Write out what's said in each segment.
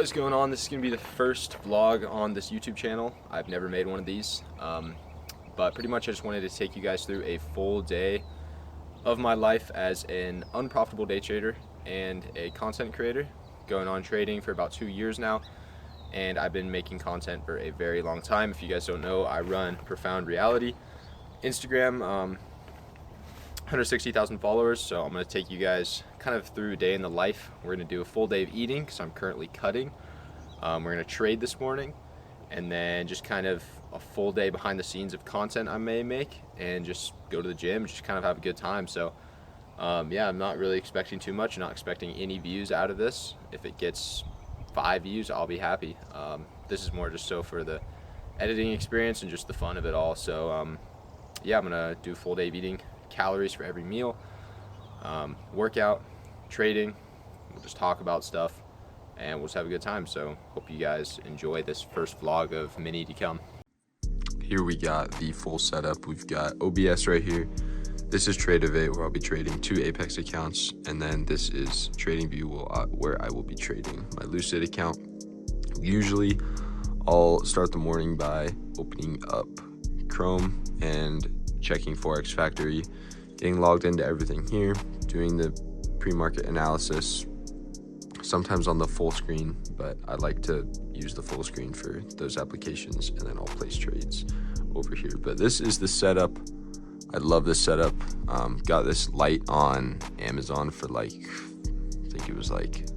What is going on? This is going to be the first vlog on this YouTube channel. I've never made one of these, but pretty much I just wanted to take you guys through a full day of my life as an unprofitable day trader and a content creator, going on trading for about 2 years now, and I've been making content for a very long time. If you guys don't know, I run Profound Reality Instagram, 160,000 followers, so I'm going to take you guys kind of through a day in the life. We're going to do a full day of eating because I'm currently cutting. We're going to trade this morning, and then just kind of a full day behind the scenes of content I may make, and just go to the gym, just kind of have a good time. So yeah, I'm not really expecting too much. I'm not expecting any views out of this. If it gets 5 views, I'll be happy. This is more just so for the editing experience and just the fun of it all. So yeah, I'm gonna do a full day of eating, calories for every meal, workout, trading. We'll just talk about stuff and we'll just have a good time. So hope you guys enjoy this first vlog of many to come. Here we got the full setup. We've got OBS right here. This is Tradeovate, where I'll be trading 2 Apex accounts, and then this is TradingView, where I will be trading my Lucid account. Usually I'll start the morning by opening up Chrome and checking Forex Factory, getting logged into everything here, doing the pre-market analysis, sometimes on the full screen, but I like to use the full screen for those applications, and then I'll place trades over here. But this is the setup. I love this setup. Got this light on Amazon for like, I think it was like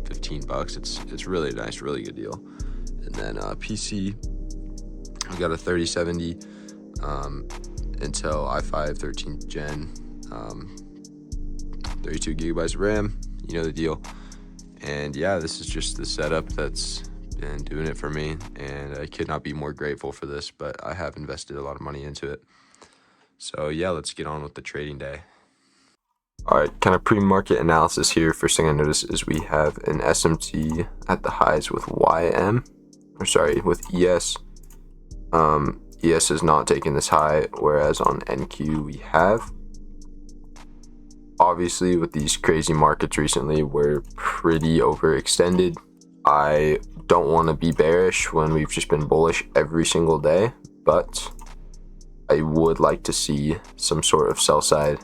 15 bucks. It's really nice, really good deal. And then PC, I got a 3070 Intel i5 13th gen, 32 gigabytes of RAM, you know the deal. And yeah, this is just the setup that's been doing it for me, and I could not be more grateful for this, but I have invested a lot of money into it. So yeah, let's get on with the trading day. All right, kind of pre-market analysis here. First thing I notice is we have an SMT at the highs with with ES. ES is not taking this high, whereas on NQ we have. Obviously, with these crazy markets recently, we're pretty overextended. I don't want to be bearish when we've just been bullish every single day, but I would like to see some sort of sell side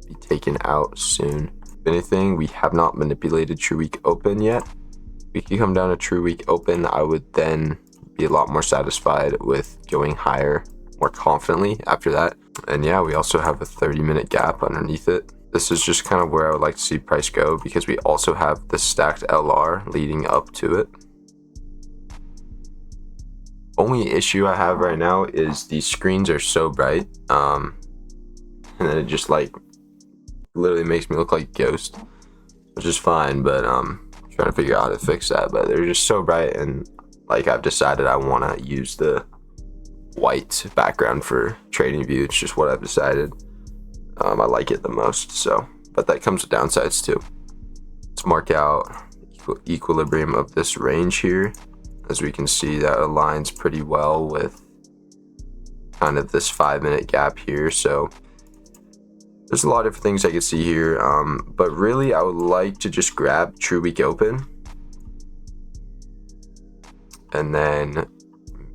be taken out soon. If anything, we have not manipulated true week open yet. If we could come down to true week open, I would then be a lot more satisfied with going higher more confidently after that. And yeah, we also have a 30-minute gap underneath it. This is just kind of where I would like to see price go, because we also have the stacked LR leading up to it. Only issue I have right now is these screens are so bright, and then it just like literally makes me look like a ghost, which is fine, but trying to figure out how to fix that. But they're just so bright, and like I've decided I want to use the white background for TradingView. It's just what I've decided. I like it the most, so, but that comes with downsides too. Let's mark out equilibrium of this range here. As we can see, that aligns pretty well with kind of this 5-minute gap here. So there's a lot of things I could see here, but really I would like to just grab true week open and then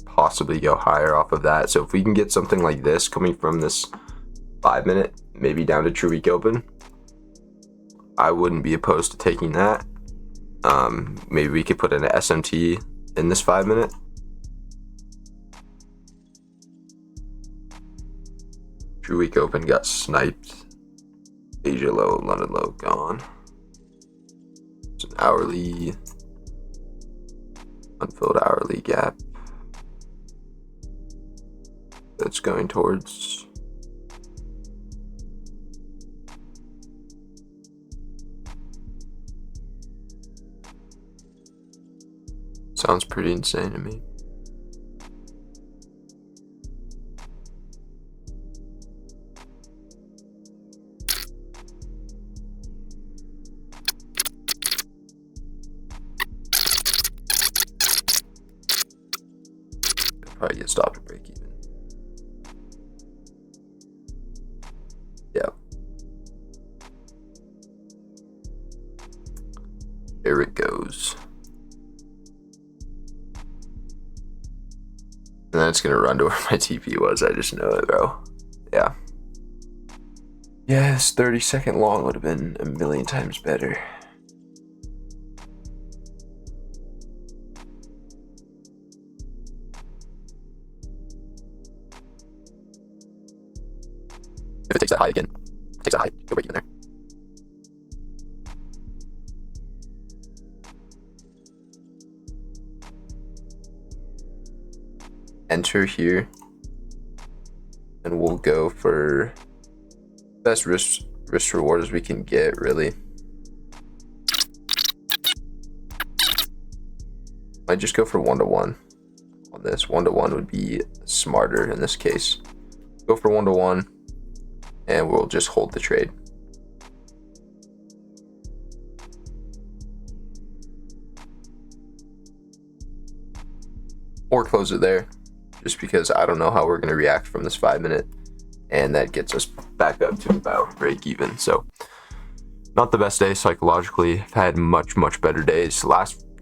possibly go higher off of that. So if we can get something like this coming from this 5-minute, maybe down to true week open, I wouldn't be opposed to taking that. Maybe we could put in an SMT in this 5-minute. True week open got sniped. Asia low, London low gone. It's an hourly, unfilled hourly gap that's going towards. Sounds pretty insane to me. Probably get stopped at break even. Yeah. There it goes. And then it's gonna run to where my TP was. I just know it, bro. Yeah. Yeah, this 30-second long would have been a million times better. If it takes that high again, takes that high, go break even there. Enter here, and we'll go for best risk reward as we can get, really. Might just go for 1-to-1 on this. 1-to-1 would be smarter in this case. Go for 1-to-1, and we'll just hold the trade. Or close it there, just because I don't know how we're going to react from this 5-minute, and that gets us back up to about break even. So not the best day psychologically. I've had much better days.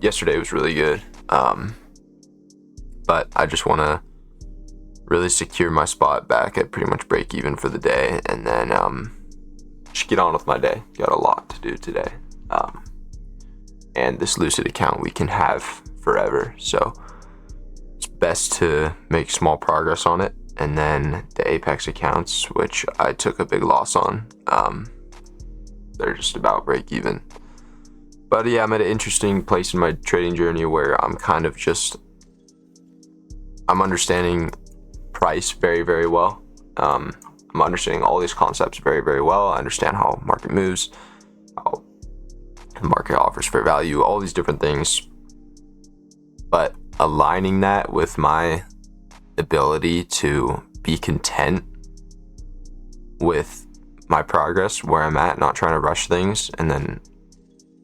Yesterday was really good, but I just want to really secure my spot back at pretty much break even for the day, and then just get on with my day. Got a lot to do today, and this Lucid account we can have forever, so it's best to make small progress on it. And then the Apex accounts, which I took a big loss on, they're just about break even. But yeah, I'm at an interesting place in my trading journey where I'm kind of just, I'm understanding price very well. I'm understanding all these concepts very well. I understand how market moves, how the market offers fair value, all these different things. But aligning that with my ability to be content with my progress where I'm at, not trying to rush things, and then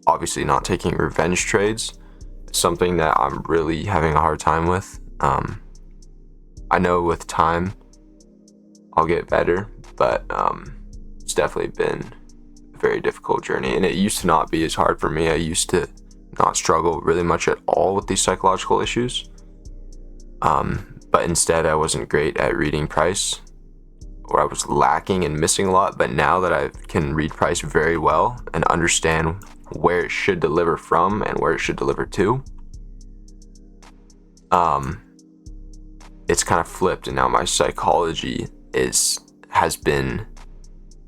obviously not taking revenge trades, something that I'm really having a hard time with. I know with time I'll get better, but it's definitely been a very difficult journey, and it used to not be as hard for me. I used to not struggle really much at all with these psychological issues, but instead I wasn't great at reading price, or I was lacking and missing a lot. But now that I can read price very well and understand where it should deliver from and where it should deliver to, it's kind of flipped, and now my psychology has been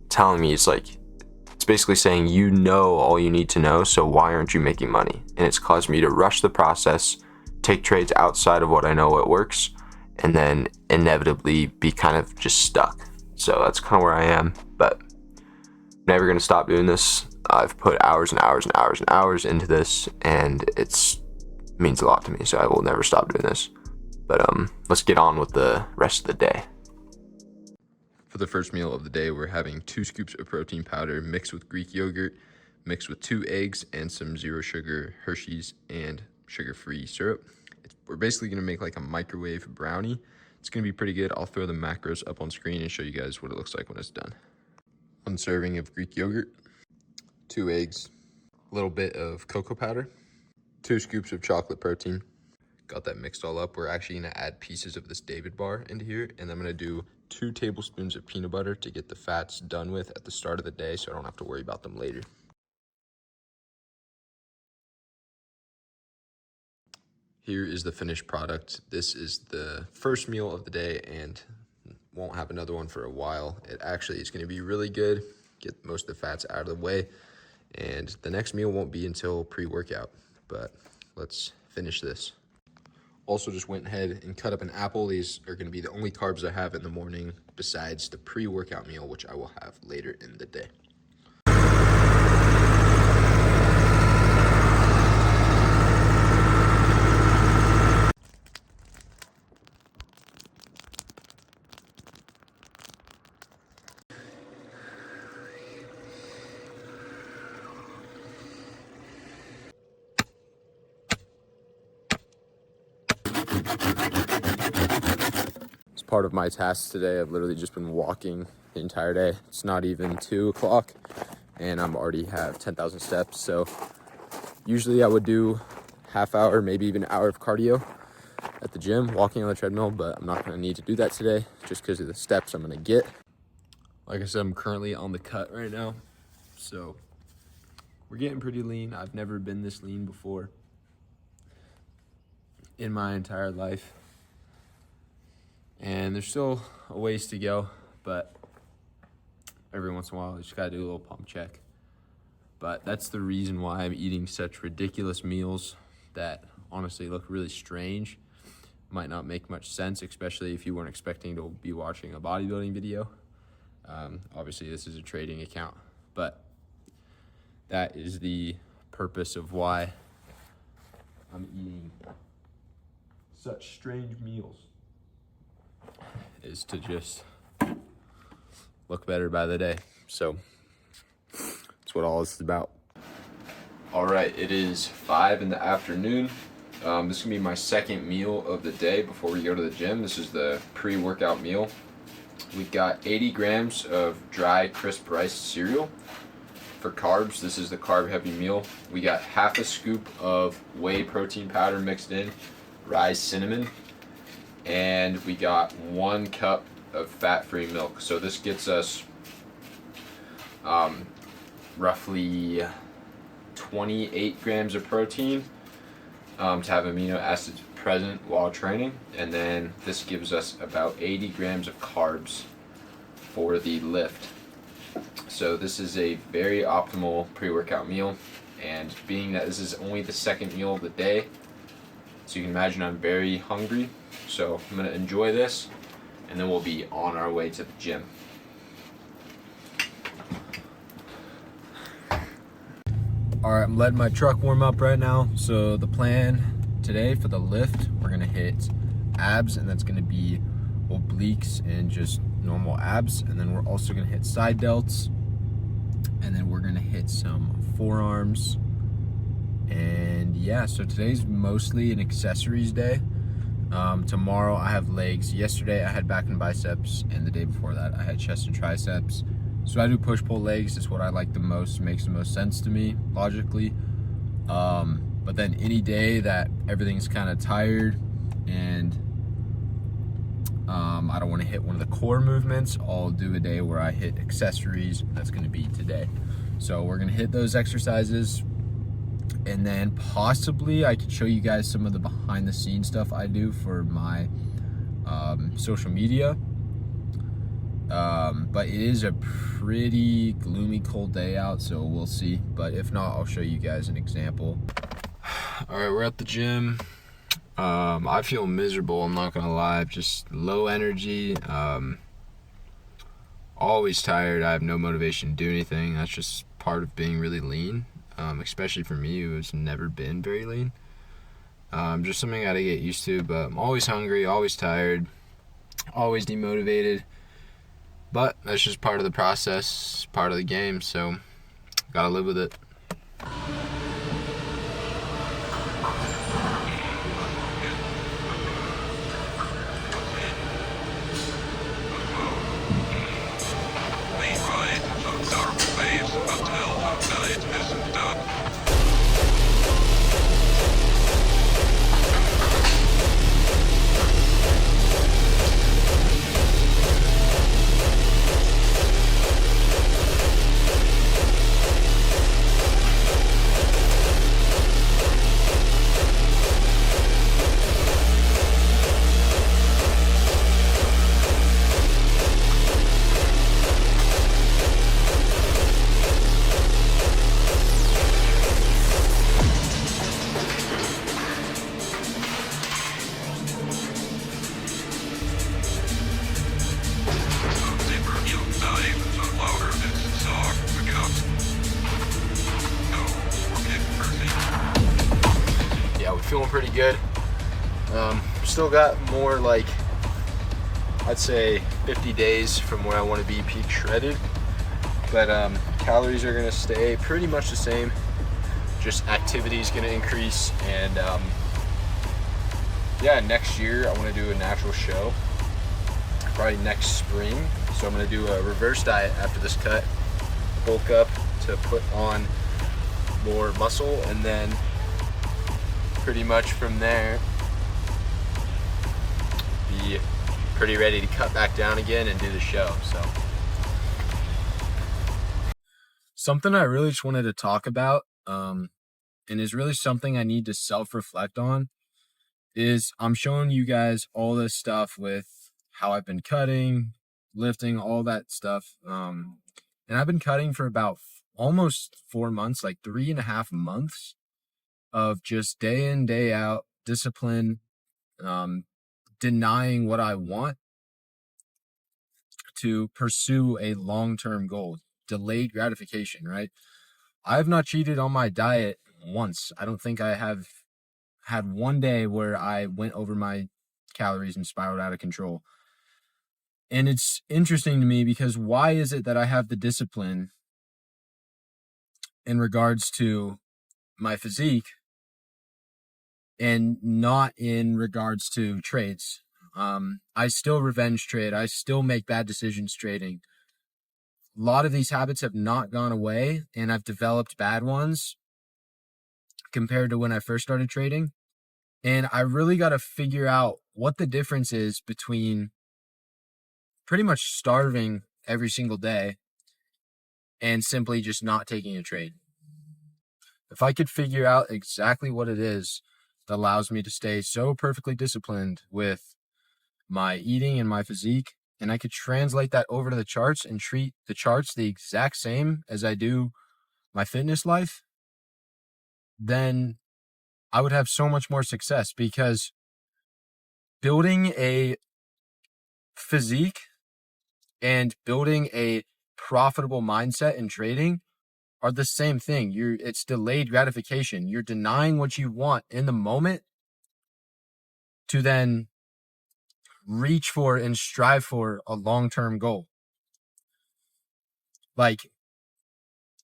telling me, it's basically saying, you know all you need to know, so why aren't you making money? And it's caused me to rush the process, take trades outside of what I know what works, and then inevitably be kind of just stuck. So that's kind of where I am, but I'm never going to stop doing this. I've put hours and hours into this, and it means a lot to me, so I will never stop doing this. But let's get on with the rest of the day. For the first meal of the day, we're having 2 scoops of protein powder mixed with Greek yogurt, mixed with 2 eggs and some 0 sugar Hershey's and sugar-free syrup. We're basically going to make like a microwave brownie. It's going to be pretty good. I'll throw the macros up on screen and show you guys what it looks like when it's done. 1 serving of Greek yogurt, 2 eggs, a little bit of cocoa powder, 2 scoops of chocolate protein. Got that mixed all up. We're actually going to add pieces of this David bar into here, and I'm going to do 2 tablespoons of peanut butter to get the fats done with at the start of the day, so I don't have to worry about them later. Here is the finished product. This is the first meal of the day, and won't have another one for a while. It actually is going to be really good. Get most of the fats out of the way, and the next meal won't be until pre-workout, but let's finish this. Also just went ahead and cut up an apple. These are going to be the only carbs I have in the morning besides the pre-workout meal, which I will have later in the day. As part of my tasks today, I've literally just been walking the entire day. It's not even 2 o'clock and I'm already have 10,000 steps. So usually I would do half hour, maybe even an hour of cardio, at the gym, walking on the treadmill, but I'm not gonna need to do that today just because of the steps I'm gonna get. Like I said, I'm currently on the cut right now, so we're getting pretty lean. I've never been this lean before in my entire life, and there's still a ways to go, but every once in a while you just gotta do a little pump check. But that's the reason why I'm eating such ridiculous meals that honestly look really strange. Might not make much sense, especially if you weren't expecting to be watching a bodybuilding video. Obviously this is a trading account, but that is the purpose of why I'm eating such strange meals, is to just look better by the day. So that's what all this is about. All right, it is 5 in the afternoon. This is gonna be my second meal of the day before we go to the gym. This is the pre-workout meal. We got 80 grams of dry crisp rice cereal. For carbs, this is the carb-heavy meal. We got half a scoop of whey protein powder mixed in, rye cinnamon, and we got 1 cup of fat-free milk. So this gets us roughly 28 grams of protein to have amino acids present while training, and then this gives us about 80 grams of carbs for the lift. So this is a very optimal pre-workout meal, and being that this is only the second meal of the day, so you can imagine I'm very hungry, so I'm gonna enjoy this and then we'll be on our way to the gym. All right, I'm letting my truck warm up right now. So the plan today for the lift, we're gonna hit abs, and that's gonna be obliques and just normal abs. And then we're also gonna hit side delts. And then we're gonna hit some forearms. And yeah, so today's mostly an accessories day. Tomorrow I have legs. Yesterday I had back and biceps, and the day before that I had chest and triceps. So I do push-pull legs. It's what I like the most, makes the most sense to me, logically. But then any day that everything's kind of tired and I don't want to hit one of the core movements, I'll do a day where I hit accessories. That's going to be today. So we're going to hit those exercises, and then possibly I could show you guys some of the behind-the-scenes stuff I do for my social media. But it is a pretty gloomy, cold day out, so we'll see. But if not, I'll show you guys an example. All right, we're at the gym. I feel miserable, I'm not gonna lie. Just low energy, always tired. I have no motivation to do anything. That's just part of being really lean, especially for me who's never been very lean. Just something I gotta get used to, but I'm always hungry, always tired, always demotivated. But that's just part of the process, part of the game, so gotta live with it. Feeling pretty good. Still got more, like, I'd say 50 days from where I want to be peak shredded, but calories are gonna stay pretty much the same, just activity is gonna increase. And yeah, next year I want to do a natural show, probably next spring. So I'm gonna do a reverse diet after this cut, bulk up to put on more muscle, and then pretty much from there be pretty ready to cut back down again and do the show. So something I really just wanted to talk about, and is really something I need to self-reflect on, is I'm showing you guys all this stuff with how I've been cutting, lifting, all that stuff. And I've been cutting for about almost 4 months, like 3.5 months of just day in, day out discipline, denying what I want to pursue a long-term goal, delayed gratification, right? I have not cheated on my diet once. I don't think I have had one day where I went over my calories and spiraled out of control. And it's interesting to me because why is it that I have the discipline in regards to my physique and not in regards to trades? I still revenge trade. I still make bad decisions trading. A lot of these habits have not gone away, and I've developed bad ones compared to when I first started trading. And I really got to figure out what the difference is between pretty much starving every single day and simply just not taking a trade. If I could figure out exactly what it is that allows me to stay so perfectly disciplined with my eating and my physique, and I could translate that over to the charts and treat the charts the exact same as I do my fitness life, then I would have so much more success, because building a physique and building a profitable mindset in trading are the same thing. It's delayed gratification. You're denying what you want in the moment to then reach for and strive for a long-term goal. Like,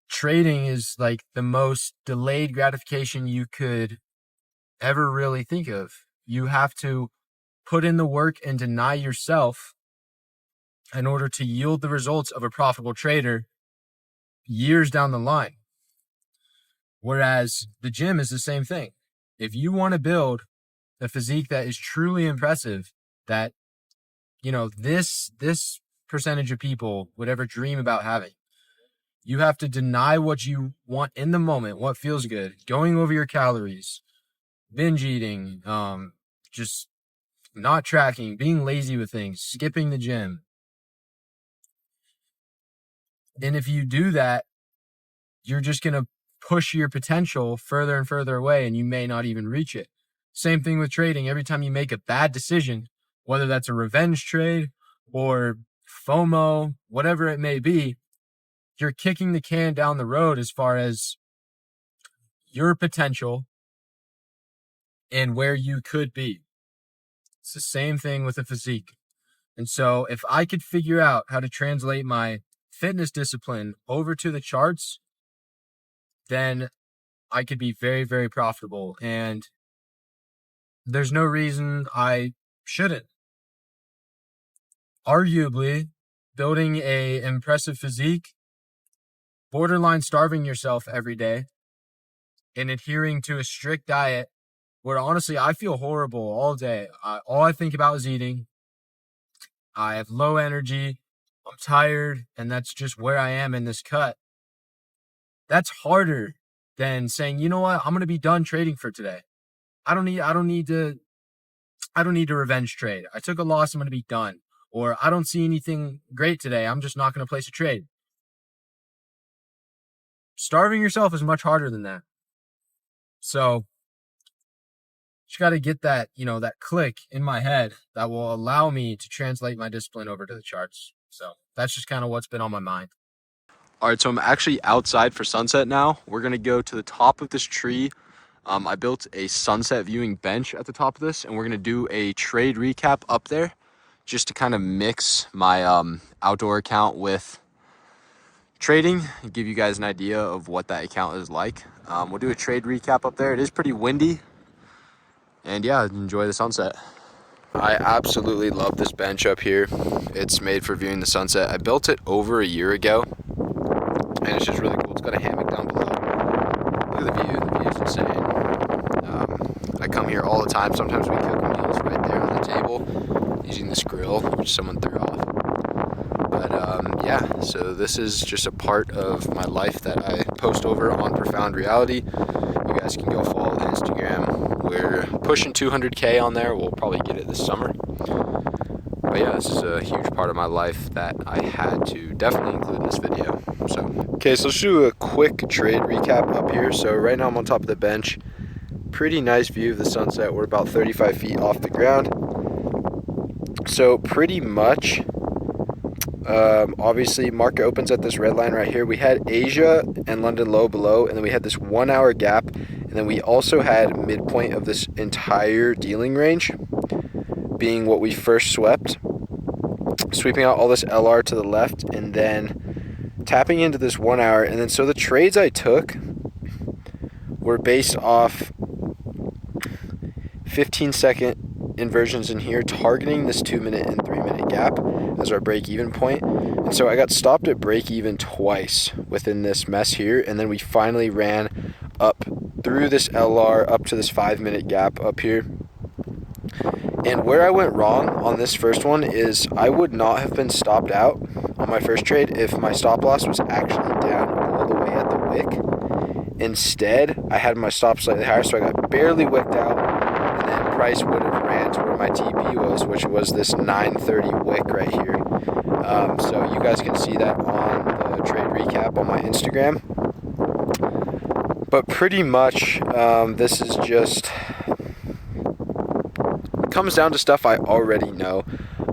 trading is like the most delayed gratification you could ever really think of. You have to put in the work and deny yourself in order to yield the results of a profitable trader years down the line. Whereas the gym is the same thing. If you want to build a physique that is truly impressive, that, this percentage of people would ever dream about having, you have to deny what you want in the moment, what feels good, going over your calories, binge eating, just not tracking, being lazy with things, skipping the gym. And if you do that, you're just going to push your potential further and further away, and you may not even reach it. Same thing with trading. Every time you make a bad decision, whether that's a revenge trade or FOMO, whatever it may be, you're kicking the can down the road as far as your potential and where you could be. It's the same thing with a physique. And so if I could figure out how to translate my fitness discipline over to the charts, then I could be very, very profitable. And there's no reason I shouldn't. Arguably, building a impressive physique, borderline starving yourself every day, and adhering to a strict diet where honestly I feel horrible all day. All I think about is eating. I have low energy. I'm tired, and that's just where I am in this cut. That's harder than saying, you know what, I'm going to be done trading for today. I don't need to revenge trade. I took a loss, I'm going to be done. Or I don't see anything great today, I'm just not going to place a trade. Starving yourself is much harder than that. So just got to get that, that click in my head that will allow me to translate my discipline over to the charts. So that's just kind of what's been on my mind. all right, so I'm actually outside for sunset now. We're gonna go to the top of this tree. I built a sunset viewing bench at the top of this, and we're gonna do a trade recap up there just to kind of mix my outdoor account with trading and give you guys an idea of what that account is like. We'll do a trade recap up there. It is pretty windy, and yeah, enjoy the sunset. I absolutely love this bench up here. It's made for viewing the sunset. I built it over a year ago, and it's just really cool. It's got a hammock down below. Look at the view. The view's insane. I come here all the time. Sometimes we cook meals right there on the table. using this grill, which someone threw off. But yeah, so this is just a part of my life that I post over on Profound Reality. You guys can go follow the Instagram. We're pushing 200K on there. We'll probably get it this summer. But yeah, this is a huge part of my life that I had to definitely include in this video. So, okay, so let's do a quick trade recap up here. So right now I'm on top of the bench. Pretty nice view of the sunset. We're about 35 feet off the ground. So pretty much, obviously market opens at this red line right here. We had Asia and London low below, and then we had this 1 hour gap, and then we also had midpoint of this entire dealing range being what we first swept, sweeping out all this LR to the left, and then tapping into this 1 hour. And then so the trades I took were based off 15-second inversions in here, targeting this 2-minute and 3-minute gap as our break-even point. And so I got stopped at break-even twice within this mess here, and then we finally ran up through this LR up to this 5-minute gap up here. And where I went wrong on this first one is I would not have been stopped out on my first trade if my stop loss was actually down all the way at the wick. Instead, I had my stop slightly higher, so I got barely wicked out, and then price would have ran to where my TP was, which was this 930 wick right here. So you guys can see that on the trade recap on my Instagram. But pretty much, this is just comes down to stuff I already know.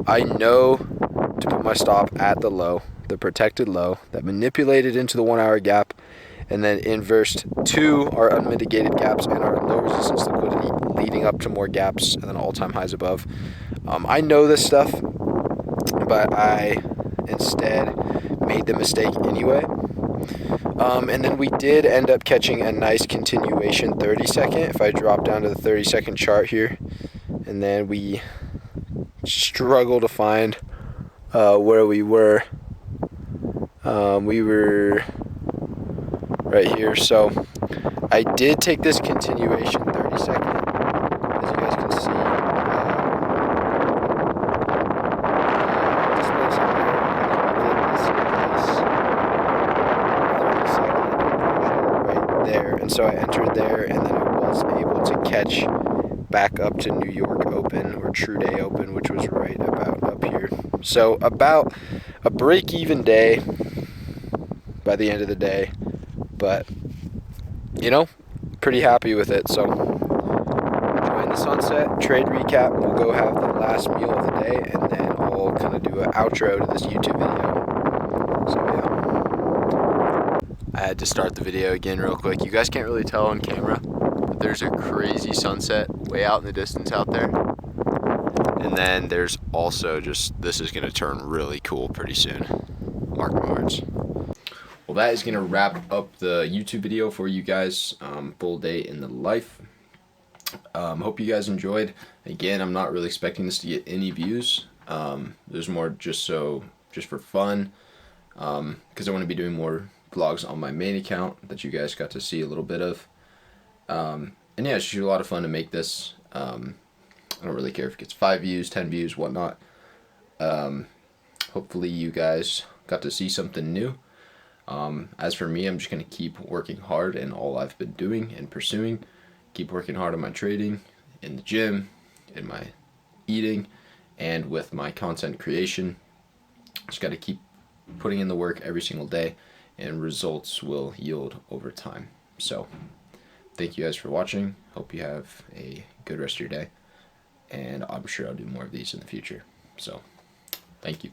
I know to put my stop at the low, the protected low, that manipulated into the 1 hour gap, and then inversed to our unmitigated gaps and our low resistance liquidity, leading up to more gaps and then all-time highs above. I know this stuff, but I instead made the mistake anyway. And then we did end up catching a nice continuation 30-second. If I drop down to the 30-second chart here, and then we struggle to find where we were. We were right here. So I did take this continuation 30-second, as you guys can see. Displays on there, and then we did this nice 30-second right there. And so I entered there, and then I was able to catch back up to New York Open, or True Day Open, which was right about up here. So about a break-even day by the end of the day, but you know, pretty happy with it. So enjoying the sunset. Trade recap. We'll go have the last meal of the day, and then I'll kind of do an outro to this YouTube video. So yeah, I had to start the video again real quick. You guys can't really tell on camera, but there's a crazy sunset way out in the distance out there. And then there's also just, this is going to turn really cool pretty soon. Mark my words. Well, that is going to wrap up the YouTube video for you guys. Full day in the life. Hope you guys enjoyed. Again, I'm not really expecting this to get any views. There's more just for fun. Because I want to be doing more vlogs on my main account that you guys got to see a little bit of. And yeah, it's just a lot of fun to make this. I don't really care if it gets 5 views, 10 views, whatnot. Hopefully you guys got to see something new. As for me, I'm just going to keep working hard in all I've been doing and pursuing. Keep working hard on my trading, in the gym, in my eating, and with my content creation. Just got to keep putting in the work every single day, and results will yield over time. So thank you guys for watching. Hope you have a good rest of your day, and I'm sure I'll do more of these in the future. So thank you.